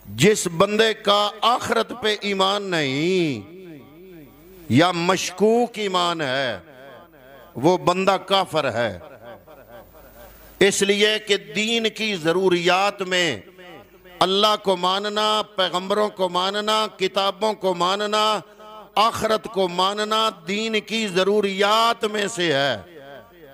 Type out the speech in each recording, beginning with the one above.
जिस बंदे का आखिरत पे ईमान नहीं या मशकूक ईमान है वो बंदा काफर है। इसलिए कि दीन की ज़रूरियात में अल्लाह को मानना, पैगंबरों को मानना, किताबों को मानना, आखिरत को मानना दीन की ज़रूरियात में से है।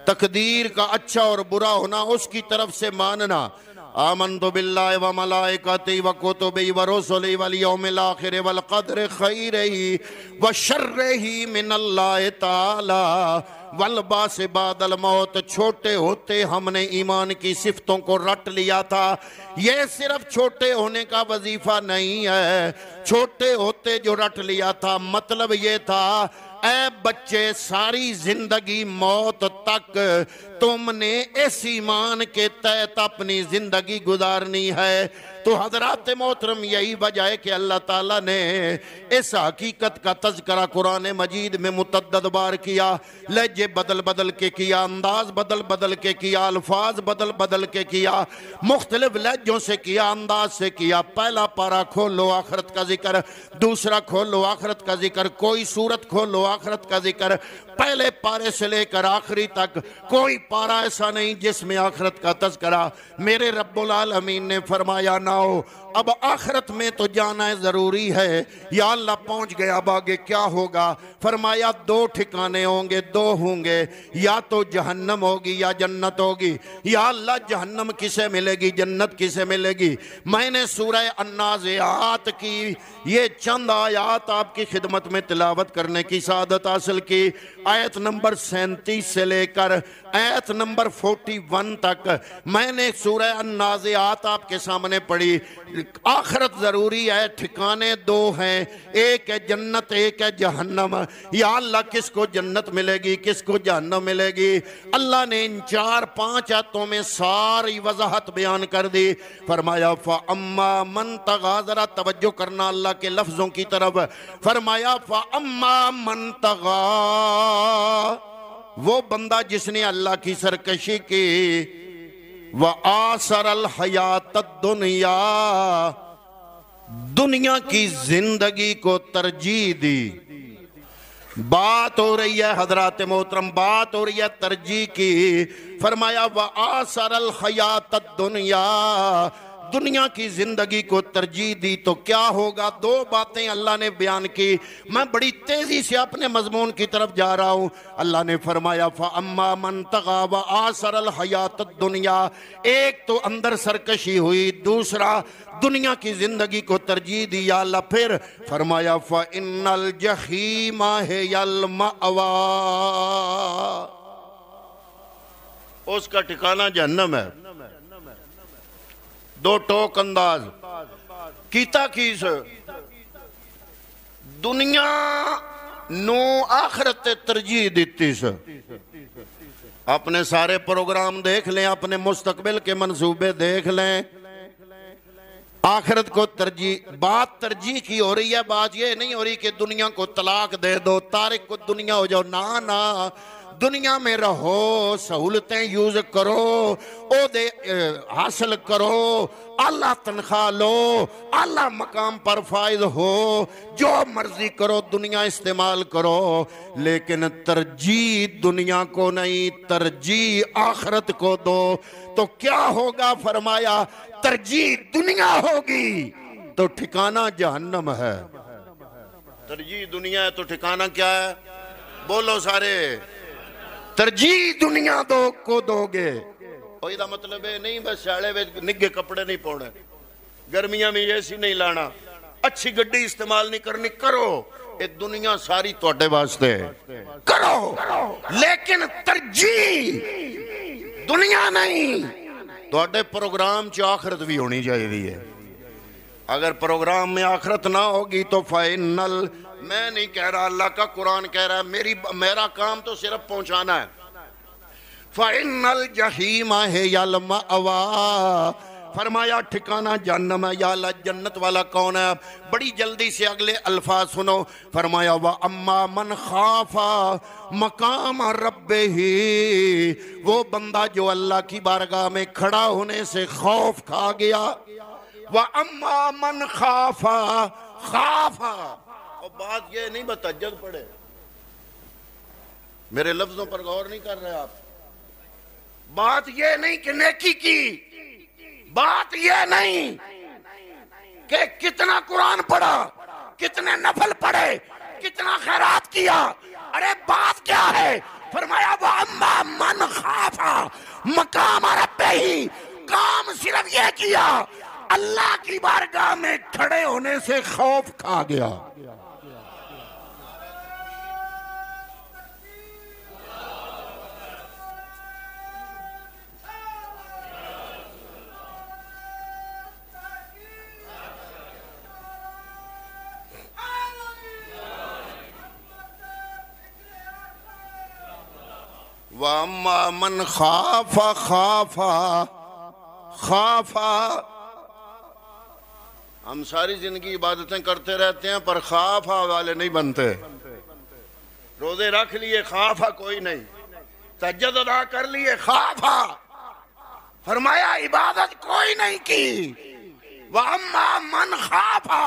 तकदीर का अच्छा और बुरा होना उसकी तरफ से मानना। आमन्तु बिल्लाहि व मलाइकतिही व कुतुबिही व रुसुलिही वल यौमिल आखिर वल क़द्रि खैरिही व शर्रिही मिनल्लाहि ताला वल बासे बादल मौत। छोटे होते हमने ईमान की सिफतों को रट लिया था। ये सिर्फ छोटे होने का वजीफा नहीं है, छोटे होते जो रट लिया था मतलब ये था ऐ बच्चे सारी जिंदगी मौत तक तुमने इस ईमान के तहत अपनी जिंदगी गुजारनी है। तो हजरात मोहतरम यही वजह है कि अल्लाह ताला ने इस हकीकत का तज़किरा कुरान मजीद में मुतअद्दिद बार किया। लहजे बदल बदल के किया, अंदाज बदल बदल के किया, अल्फाज बदल बदल के किया, मुख्तलिफ लहजों से किया, अंदाज से किया। पहला पारा खोलो आखरत का जिक्र, दूसरा खोलो आखरत का जिक्र, कोई सूरत खोलो आखरत का जिक्र। पहले पारे से लेकर आखिरी तक कोई पारा ऐसा नहीं जिसमें आखरत का तज़किरा। मेरे रब्बुल आलमीन ने फरमाया ना हो अब आखिरत में तो जाना ज़रूरी है। या अल्लाह पहुँच गया अब आगे क्या होगा? फरमाया दो ठिकाने होंगे, दो होंगे, या तो जहन्नम होगी या जन्नत होगी। या अल्लाह जहन्नम किसे मिलेगी, जन्नत किसे मिलेगी? मैंने सूरह अन्नाज़िआत की ये चंद आयात आपकी खिदमत में तिलावत करने की सादत हासिल की। आयत नंबर 37 से लेकर आयत नंबर 41 तक मैंने सूरह अन्नाज़िआत आपके सामने पढ़ी। आखिरत ज़रूरी है, ठिकाने दो हैं, एक है जन्नत, एक है जहन्नम। या अल्लाह किसको जन्नत मिलेगी, किसको जहन्नम मिलेगी? अल्लाह ने इन 4-5 आयतों में सारी वजाहत बयान कर दी। फरमाया फ़अम्मा मन तग़ा, ज़रा तवज्जो करना अल्लाह के लफ्ज़ों की तरफ। फरमाया फ़अम्मा मन तग़ा, वो बंदा जिसने अल्लाह की सरकशी की, व आसरल हयात दुनिया, दुनिया की जिंदगी को तरजीह दी। बात हो रही है हजरात मोहतरम, बात हो रही है तरजीह की। फरमाया व आसरल हयात दुनिया, दुनिया की जिंदगी को तरजीह दी तो क्या होगा? दो बातें अल्लाह ने बयान की। मैं बड़ी तेजी से अपने मजमून की तरफ जा रहा हूँ। अल्लाह ने फरमाया फ़अम्मा मन तग़ा व आसरल हयात दुनिया, एक तो अंदर सरकशी हुई, दूसरा दुनिया की जिंदगी को तरजीह दी। या अल्लाह फिर फरमाया फ़इन्नल जहीमा हियल मअवा, उसका ठिकाना जहन्नम है। दो टोक अंदाज कीता कीस दुनिया नू आखिरत तरजीह दिती स। अपने सारे प्रोग्राम देख लें, अपने मुस्तकबिल के मंसूबे देख लें, आखिरत को तरजीह। बात तरजीह की हो रही है, बात ये नहीं हो रही कि दुनिया को तलाक दे दो, तारिक को दुनिया हो जाओ। ना ना, दुनिया में रहो, सहूलतें यूज करो, ओहदे हासिल करो, आला तनख्वाह लो, आला मकाम पर फायद हो, जो मर्जी करो, दुनिया इस्तेमाल करो, लेकिन तरजीह दुनिया को नहीं, तरजीह आखिरत को दो। तो क्या होगा? फरमाया तरजीह दुनिया होगी तो ठिकाना जहन्नम है। तरजीह दुनिया है तो ठिकाना क्या है? बोलो सारे। तरजीह दुनिया दो को दोगे, इसका मतलब है नहीं बस शाले में निगे कपड़े नहीं पाने, गर्मियां में एसी नहीं लाना, अच्छी गड्डी इस्तेमाल नहीं करनी, करो, ये दुनिया सारी तुहाडे वास्ते करो, लेकिन तरजीह दुनिया नहीं। तुहाडे प्रोग्राम च आखिरत भी होनी चाहिए। अगर प्रोग्राम में आखिरत ना होगी तो फाइनल, मैं नहीं कह रहा, अल्लाह का कुरान कह रहा है, मेरा काम तो सिर्फ पहुंचाना है। फाइनल जहीमा है यल मअवा, फरमाया ठिकाना जहन्नम है। या अल्लाह जन्नत वाला कौन है? बड़ी जल्दी से अगले अल्फाज सुनो। फरमाया व अम्मा मन खाफा मकाम रब्बिही, वो बंदा जो अल्लाह की बारगाह में खड़ा होने से खौफ खा गया, व अम्मा मन खाफा खाफा। और बात ये नहीं बतज्जद पड़े, मेरे लफ्जों पर गौर नहीं कर रहे आप। बात ये नहीं कि नेकी की, बात ये नहीं कि कितना कुरान पढ़ा, कितने नफल पढ़े, कितना खैरात किया। अरे बात क्या है, फरमाया वो अम्मा मन खाफा मकाम रब्बे ही, काम सिर्फ ये किया अल्लाह की बारगाह में खड़े होने से खौफ खा गया। वम्मा मन खाफा खाफा खाफा। हम सारी जिंदगी इबादतें करते रहते हैं पर खाफा वाले नहीं बनते। रोजे रख लिए, खाफा कोई नहीं। तहज्जुद अदा कर लिए, खाफा। फरमाया इबादत कोई नहीं की। वम्मा मन खाफा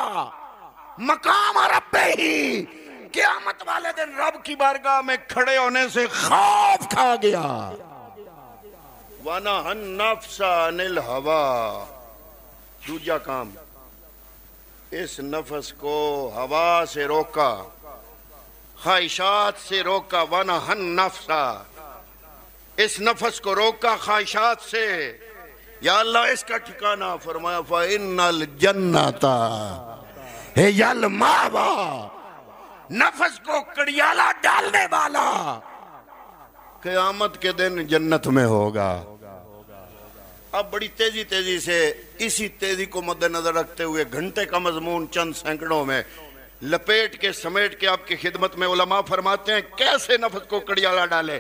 मकाम रब्बे ही, क़यामत वाले दिन रब की बारगाह में खड़े होने से खौफ खा गया। वनहन नफ्सा अनिल हवा, दूजा काम, इस नफ्स को हवा से रोका, ख्वाहिशात से रोका। वनहन नफ्सा, इस नफ्स को रोका ख्वाहिशात से। या अल्लाह इसका ठिकाना फरमाया फ़इन्नल जन्नता हियल मावा, नफ्स को कड़ियाला डालने वाला क़यामत के दिन जन्नत में होगा। अब बड़ी तेजी तेजी से, इसी तेजी को मद्देनजर रखते हुए घंटे का मजमून चंद सैकड़ों में लपेट के समेट के आपकी खिदमत में उलमा फरमाते हैं कैसे नफ्स को कड़ियाला डाले,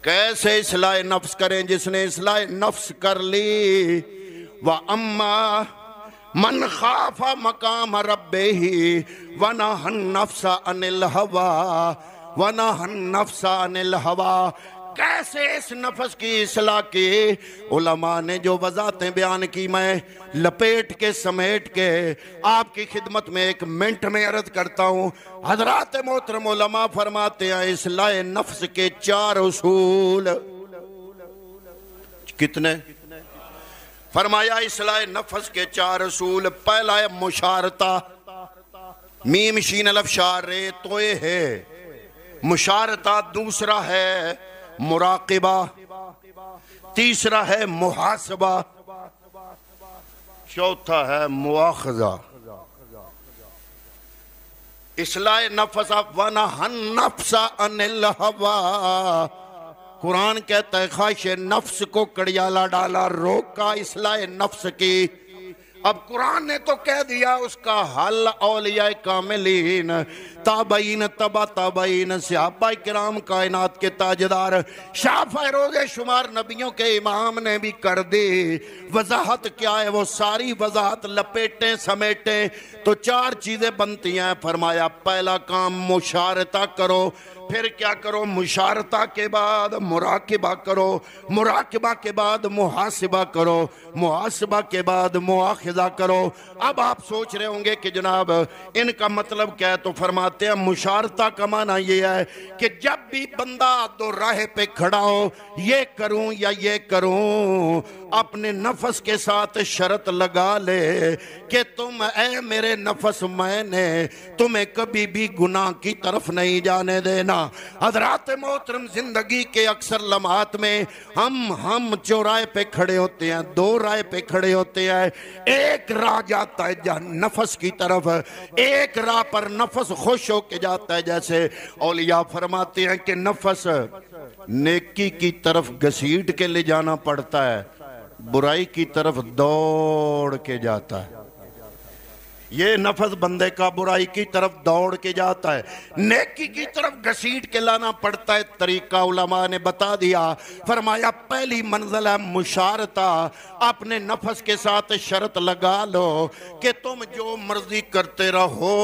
कैसे इस्लाह नफ्स करें। जिसने इस्लाह नफ्स कर ली, व अम्मा मन खाफा मकाम रब्बे ही वनहन नफ्सा अनिल हवा, वनहन नफ्सा अनिल हवा। कैसे इस नफ्स की इस्लाह की, उलमा ने जो वजाहतें बयान की मैं लपेट के समेट के आपकी खिदमत में एक मिनट में अर्ज करता हूँ। हजरात मोहतरम उलमा फरमाते हैं इस्लाह नफ्स के 4 उसूल। कितने? फरमाया इस्लाह नफ्स के 4 उसूल। पहला है मुशारता, मीम शीन अलफ शार रे तोए है मुशारता। दूसरा है मुराकिबा, तीसरा है मुहासबा, चौथा है मुआखजा। इस्लाह नफ्स वनहन नफ्सा अनिल हवा, कुरान कहता है ख्वाहिश नफ्स को कड़ियाला डाला, रोका इस्लाह नफ्स की। अब कुरान ने तो कह दिया उसका हल औलिया कामिलीन ताबईन तबा ताबईन सहाबा किराम कायनात के ताजदार शाह फैरोज़े शुमार नबियों के इमाम ने भी कर दी। वजाहत क्या है, वो सारी वजाहत लपेटें समेटें तो 4 चीज़ें बनती हैं। फरमाया पहला काम मुशारता करो, फिर क्या करो, मुशारता के बाद मुराकिबा करो, मुराकिबा के बाद मुहासिबा करो, मुहासिबा के बाद मुआखिजा करो। अब आप सोच रहे होंगे कि जनाब इनका मतलब क्या है, तो फरमाते हैं मुशारता का माना ये है कि जब भी बंदा दो राह पे खड़ा हो, ये करूं या ये करूं, अपने नफ्स के साथ शर्त लगा ले कि तुम ऐ मेरे नफ्स, मैंने तुम्हें कभी भी गुनाह की तरफ नहीं जाने देना। हजरात मोहतरम जिंदगी के अक्सर लम्हात में हम चौराहे पे खड़े होते हैं, 2 राह पे खड़े होते हैं। एक राह जाता है नफ्स की तरफ, एक राह पर नफ्स खुश होके जाता है। जैसे औलिया फरमाते हैं कि नफ्स नेकी की तरफ घसीट के ले जाना पड़ता है, बुराई की तरफ दौड़ के जाता है। ये नफ्स बंदे का बुराई की तरफ दौड़ के जाता है, नेकी की तरफ घसीट के लाना पड़ता है। तरीका उलमा ने बता दिया। फरमाया पहली मंजिल है मुशारता, अपने नफ्स के साथ शर्त लगा लो कि तुम जो मर्जी करते रहो,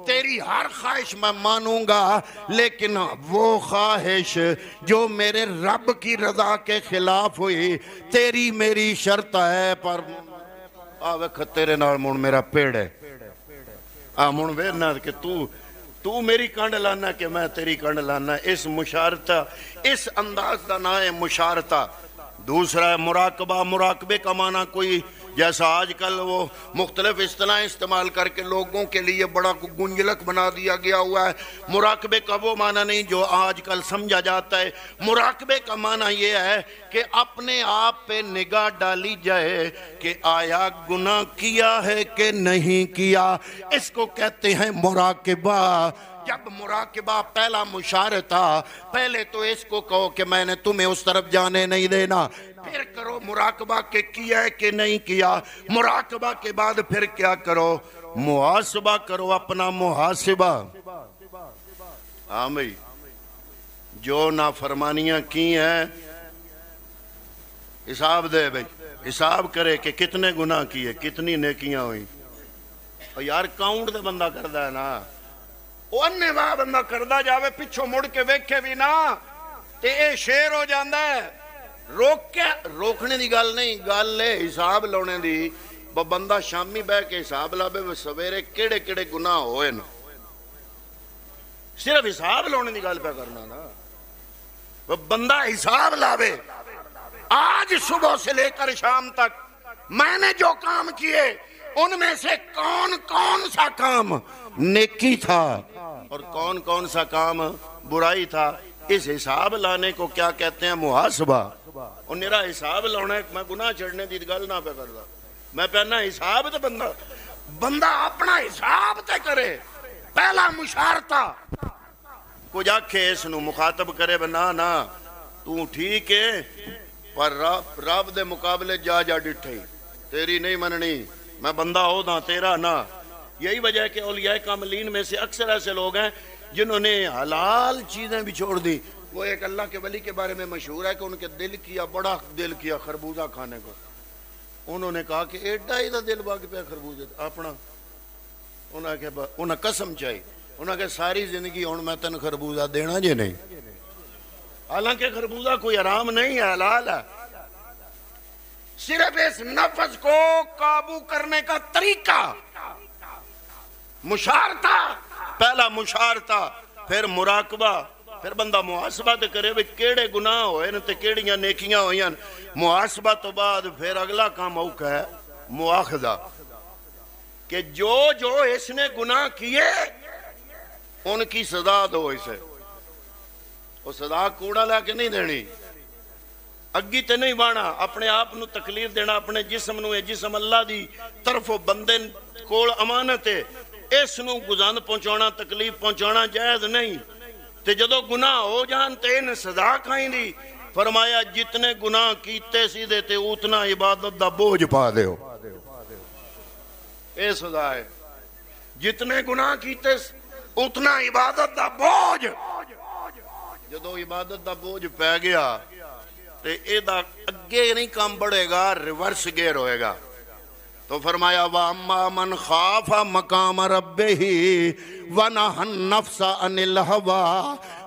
तेरी हर ख्वाहिश मैं मानूंगा, लेकिन वो ख्वाहिश जो मेरे रब की रजा के खिलाफ हुई, तेरी मेरी शर्त है। पर आ वेख तेरे नाल मुण मेरा पेड़ है, आ मुण वेखना कि तू मेरी कंड लाना कि मैं तेरी कंड लाना। इस मुशारता, इस अंदाज का ना है मुशारता। दूसरा है मुराकबा। मुराकबे का माना कोई जैसा आजकल वो मुख्तलिफ इस्तिलाह इस्तेमाल करके लोगों के लिए बड़ा गुंजलक बना दिया गया हुआ है। मुराकबे का वो माना नहीं जो आजकल समझा जाता है। मुराकबे का माना ये है कि अपने आप पे निगाह डाली जाए कि आया गुनाह किया है कि नहीं किया। इसको कहते हैं मुराकबा। जब मुराकबा पहला मुशारता, पहले तो इसको कहो कि मैंने तुम्हें उस तरफ जाने नहीं देना, फिर करो मुराकबा के किया है कि नहीं किया। मुराकबा के बाद फिर क्या करो, मुहासबा करो, अपना मुहासिबा। हाँ भाई, जो नाफरमानियां की हैं हिसाब दे भाई, हिसाब करे कि कितने गुनाह किए, कितनी नेकियां हुई। और यार काउंट तो बंदा करता है ना, अन्ने वाह बंदा करता जावे, पिछों मुड़ के वेखे भी ना ते ये शेर हो जाता है। रोकने की गल नहीं, गल है हिसाब लाने की। बंदा शामी बह के हिसाब लावे सवेरे केड़े केड़े गुनाह होए न, सिर्फ हिसाब लाने की गल पे करना ना। बंदा हिसाब लावे, आज सुबह से लेकर शाम तक मैंने जो काम किए उनमें से कौन कौन सा काम नेकी था और कौन कौन सा काम बुराई था। इस हिसाब लाने को क्या कहते हैं, मुहासबा। और मेरा हिसाब लाना है, मैं गुनाह चढ़ने की गल ना पे करता, मैं पहना हिसाब तो बंदा अपना हिसाब तो करे। पहला मुशारता कुछ आखे इस मुखातब करे ना ना तू ठीक है पर रब दे मुकाबले जा डिठे, तेरी नहीं मननी, मैं बंदा होदा तेरा ना। यही वजह है कि औलिया कामलीन में से अक्सर ऐसे लोग हैं जिन्होंने हलाल चीजें भी छोड़ दी। वो एक अल्लाह के वली के बारे में मशहूर है कि उनके दिल किया, बड़ा दिल किया खरबूजा खाने को। उन्होंने कहा कि एडा ही दिल बाग पे खरबूजे अपना। उन्हें कसम चाहिए, उन्हें सारी जिंदगी हूं मैं तेन खरबूजा देना जे नहीं। हालांकि खरबूजा कोई आराम नहीं है, हलाल है। सिर्फ इस नफ्स को काबू करने का तरीका मुशारता, पहला मुशारता, फिर मुराकबा, फिर बंदा मुहासबा तो करे भी केड़े गुनाह होए न ते केड़ियां नेकियां होईयां। मुहासबा तो बाद फिर अगला काम औखा है मुआखजा, कि जो जो इसने गुनाह किए उनकी सजा दो इसे। वो सजा कूड़ा लैके नहीं देनी, अग्गी ते नहीं बाना, अपने आप नू तकलीफ देना, अपने जिस्म नू। जिस्म अल्लाह दी तरफों बंदे कोल अमानत है, इस नू गुजान पहुंचाना, तकलीफ पहुंचाना जायज नहीं। ते जदों गुनाह हो जान ते इन सजा खाईंदी। फरमाया जितने गुनाह कीते सीधे ते उतना इबादत दा बोझ पा दिओ, ये सजा है। जितने गुनाह कीते उतना इबादत दा बोझ। जदों इबादत दा बोझ पै गया ते एदा अगे नहीं काम बढ़ेगा, रिवर्स गेयर होएगा। तो फरमाया वा अम्मा मन खाफा मकाम रब्बिही व नहन नफ्सा अनिल हवा।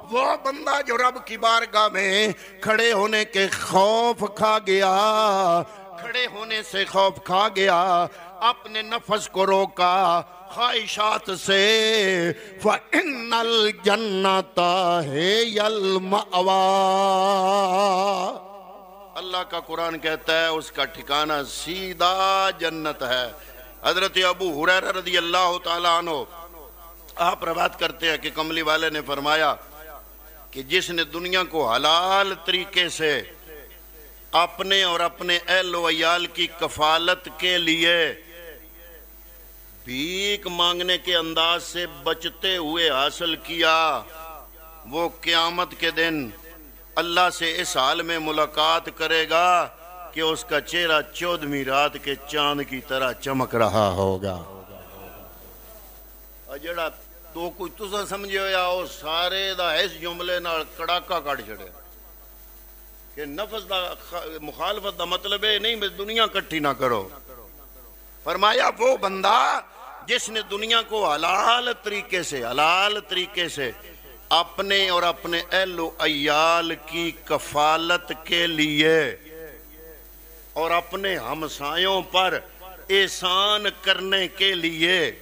वो बंदा जो रब की बारगाह में खड़े होने के खौफ खा गया, खड़े होने से खौफ खा गया, अपने नफ्स को रोका ख्वाहिशात से। फ़इन्नल जन्नता हियल मअवा। अल्लाह का कुरान कहता है उसका ठिकाना सीधा जन्नत है। हजरत अबू हुरैरा रज़ी अल्लाह तआला अन्हु आप रवायत करते हैं कि कमली वाले ने फरमाया कि जिसने दुनिया को हलाल तरीके से अपने और अपने अहल व अयाल की कफालत के लिए भीख मांगने के अंदाज से बचते हुए हासिल किया, वो क़यामत के दिन अल्लाह से इस हाल में मुलाकात करेगा कि उसका चेहरा 14वीं रात के चांद की तरह चमक रहा होगा। और जड़ा तो कुछ तुसा समझे होया वो सारे दा इस जुमले नाल कड़ाका कट छड़े कि नफ्स दा मुखालफत दा मतलब है नहीं दुनिया इकट्ठी ना करो। फरमाया वो बंदा जिसने दुनिया को हलाल तरीके से अपने और अपने अहलो अयाल की कफालत के लिए और अपने हमसायों पर एहसान करने के लिए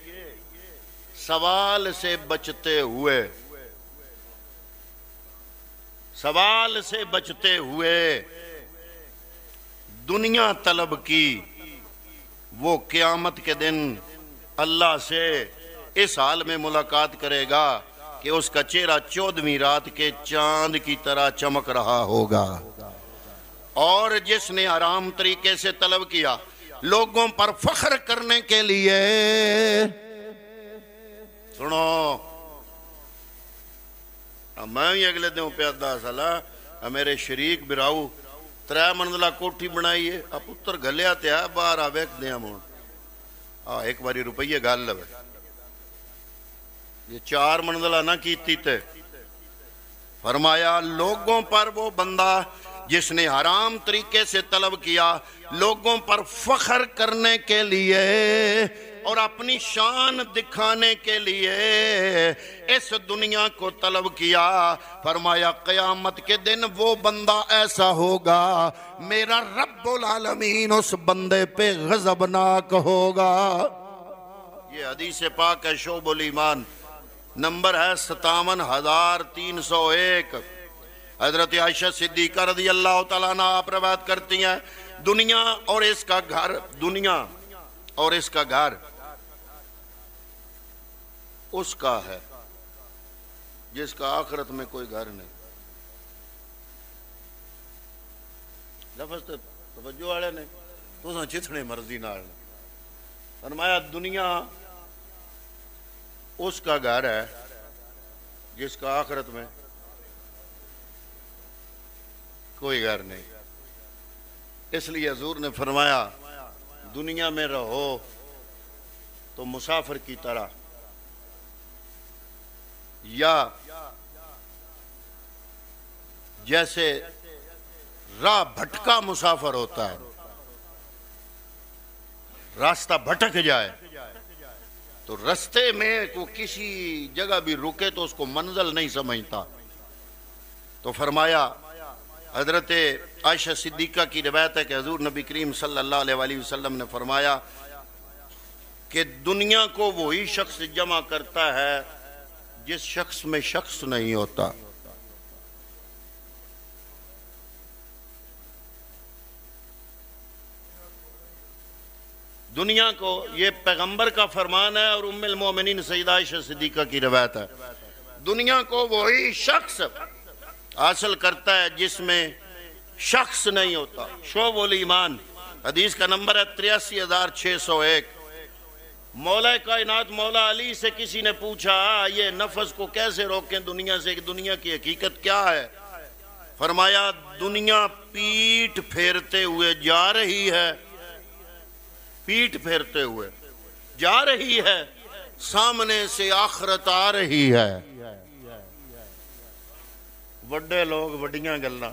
सवाल से बचते हुए, सवाल से बचते हुए दुनिया तलब की, वो क़यामत के दिन अल्लाह से इस हाल में मुलाकात करेगा कि उसका चेहरा 14वीं रात के चांद की तरह चमक रहा होगा। और जिसने आराम तरीके से तलब किया लोगों पर फख्र करने के लिए, सुनो मैं भी अगले दिन पे 10 साल मेरे शरीक बिराऊ 3 मंजिला कोठी बनाई है, पुत्र गलिया ते है बाहर आ वेख दिया मुन एक बारी रुपये गल लवे, ये 4 मंजिला ना कीती ते फरमाया लोगों पर वो बंदा जिसने हराम तरीके से तलब किया, लोगों पर फख्र करने के लिए और अपनी शान दिखाने के लिए इस दुनिया को तलब किया। फरमाया क़यामत के दिन वो बंदा ऐसा होगा, मेरा रब्बुल आलमीन उस बंदे पे गज़बनाक होगा। ये हदीस पाक है, शोबुल ईमान, नंबर है 57,301। हजरत आयशा सिद्दीक़ा रज़ी अल्लाह तआला अन्हा आप रवायत करती हैं, दुनिया और इसका घर, दुनिया और इसका घर उसका है जिसका आखिरत में कोई घर नहीं। लफ्ज़ तो तवज्जो वाले ने तुसां जितने मर्जी नाल फरमाया दुनिया उसका घर है जिसका आखिरत में कोई घर नहीं। इसलिए हजूर ने फरमाया दुनिया में रहो तो मुसाफिर की तरह, या जैसे राह भटका मुसाफिर होता है, रास्ता भटक जाए तो रास्ते में को किसी जगह भी रुके तो उसको मंजिल नहीं समझता। तो फरमाया हजरत आयशा सिद्दीक़ा की रिवायत है कि हजूर नबी करीम सल्लल्लाहु अलैहि वसल्लम ने फरमाया कि दुनिया को वही शख्स जमा करता है जिस शख्स में शख्स नहीं होता। दुनिया को, ये पैगंबर का फरमान है और उम्मुल मोमिनीन सैयदा आयशा सिद्दीक़ा की रिवायत है, दुनिया को वही शख्स हासिल करता है जिसमें शख्स नहीं होता। शोबुल ईमान हदीस का नंबर है 83,601। मौला कायनात मौला अली से किसी ने पूछा ये नफ्स को कैसे रोकें दुनिया से, दुनिया की हकीकत क्या है? फरमाया दुनिया पीठ फेरते हुए जा रही है, पीठ फेरते हुए जा रही है, सामने से आखिरत आ रही है। बड़े लोग बड़ियां गल्लां।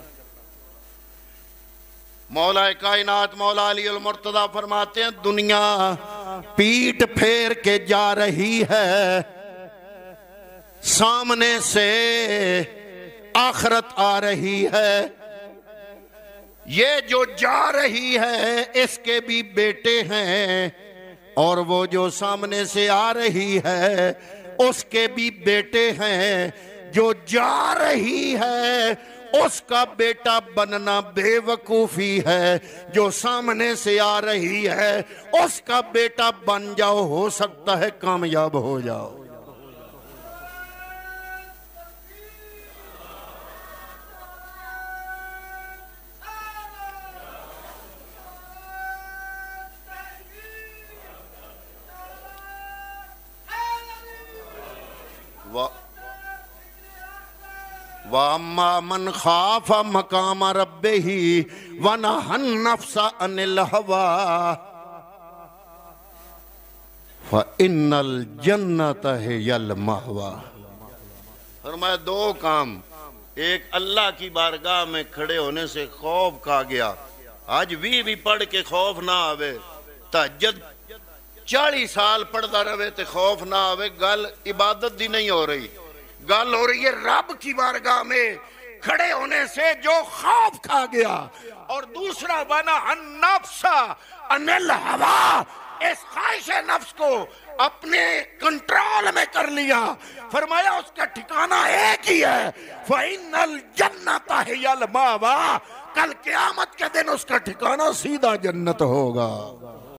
मौला कायनात मौला अली अल मुर्तज़ा फरमाते हैं दुनिया पीठ फेर के जा रही है, सामने से आखिरत आ रही है। ये जो जा रही है इसके भी बेटे हैं और वो जो सामने से आ रही है उसके भी बेटे हैं। जो जा रही है उसका बेटा बनना बेवकूफी है, जो सामने से आ रही है उसका बेटा बन जाओ, हो सकता है कामयाब हो जाओ। वअम्मा मन खाफा मकाम रब्बिही व नहन नफ्सा अनिल हवा फ़इन्नल जन्नत हियल महवा। फरमाया दो काम, एक अल्लाह की बारगाह में खड़े होने से खौफ खा गया, आज भी पढ़ के खौफ ना आवे, तहज्जुद 40 साल पढ़ता रहे तो खौफ ना आवे, गल इबादत दी नहीं हो रही, गल हो रही है रब की बारगाह में खड़े होने से जो खौफ खा गया। और दूसरा बना नफ्सा अनिल हवा, इस ख्वाहिश नफ्स को अपने कंट्रोल में कर लिया, फरमाया उसका ठिकाना एक ही है, फ़इन्नल जन्नत हियल मावा, कल क़यामत के दिन उसका ठिकाना सीधा जन्नत होगा।